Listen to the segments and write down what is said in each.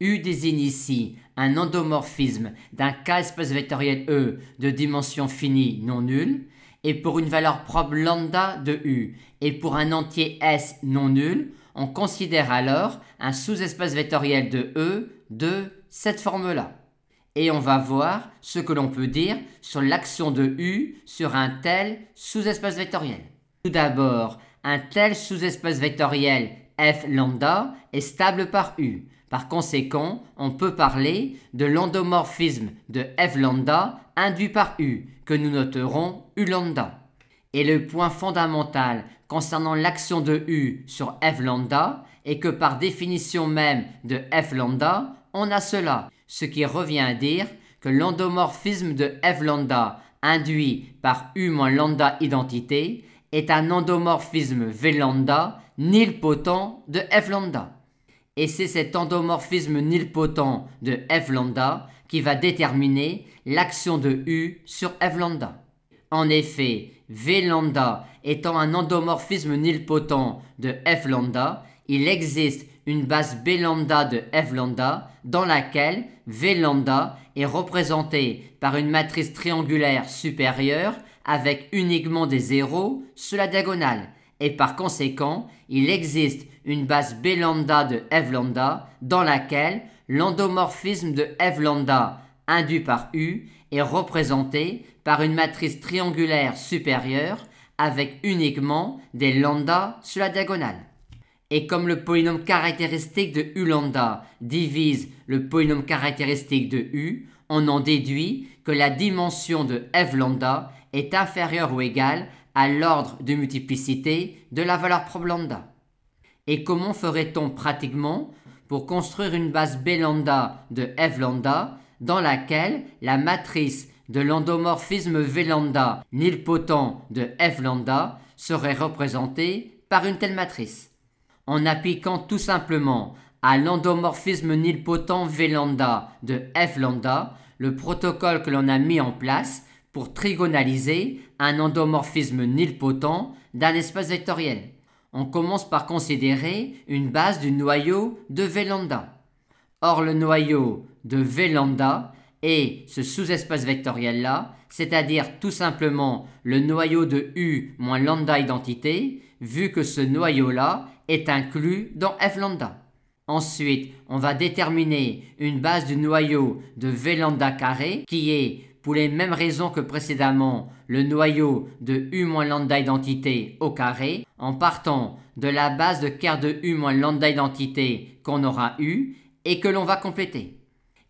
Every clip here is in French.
U désigne ici un endomorphisme d'un K espace vectoriel E de dimension finie non nulle, et pour une valeur propre lambda de U et pour un entier S non nul, on considère alors un sous-espace vectoriel de E de cette forme-là. Et on va voir ce que l'on peut dire sur l'action de U sur un tel sous-espace vectoriel. Tout d'abord, un tel sous-espace vectoriel f lambda est stable par U. Par conséquent, on peut parler de l'endomorphisme de f lambda induit par U, que nous noterons U lambda. Et le point fondamental concernant l'action de U sur f lambda est que par définition même de f lambda, on a cela, ce qui revient à dire que l'endomorphisme de f lambda induit par U moins lambda identité est un endomorphisme v lambda nilpotent de f lambda. Et c'est cet endomorphisme nilpotent de f lambda qui va déterminer l'action de U sur f lambda. En effet, v lambda étant un endomorphisme nilpotent de f lambda, il existe une base b lambda de f lambda dans laquelle v lambda est représentée par une matrice triangulaire supérieure avec uniquement des zéros sur la diagonale. Et par conséquent, il existe une base b lambda de f lambda dans laquelle l'endomorphisme de f lambda induit par U est représenté par une matrice triangulaire supérieure avec uniquement des lambda sur la diagonale. Et comme le polynôme caractéristique de U lambda divise le polynôme caractéristique de U, on en déduit que la dimension de f lambda est inférieure ou égale à l'ordre de multiplicité de la valeur propre lambda. Et comment ferait-on pratiquement pour construire une base b lambda de f lambda dans laquelle la matrice de l'endomorphisme v lambda nilpotent de f lambda serait représentée par une telle matrice? En appliquant tout simplement à l'endomorphisme nilpotent v lambda de f lambda le protocole que l'on a mis en place pour trigonaliser un endomorphisme nilpotent d'un espace vectoriel. On commence par considérer une base du noyau de v lambda. Or, le noyau de v lambda est ce sous-espace vectoriel-là, c'est-à-dire tout simplement le noyau de U moins lambda identité, vu que ce noyau-là est inclus dans f lambda. Ensuite, on va déterminer une base du noyau de v lambda carré qui est, pour les mêmes raisons que précédemment, le noyau de U moins lambda identité au carré, en partant de la base de quart de U moins lambda identité qu'on aura eu et que l'on va compléter.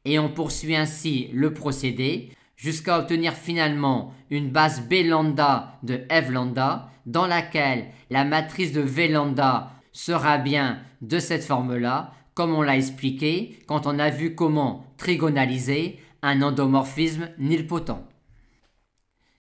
Et on poursuit ainsi le procédé jusqu'à obtenir finalement une base b lambda de f lambda dans laquelle la matrice de v lambda sera bien de cette forme-là, comme on l'a expliqué quand on a vu comment trigonaliser un endomorphisme nilpotent.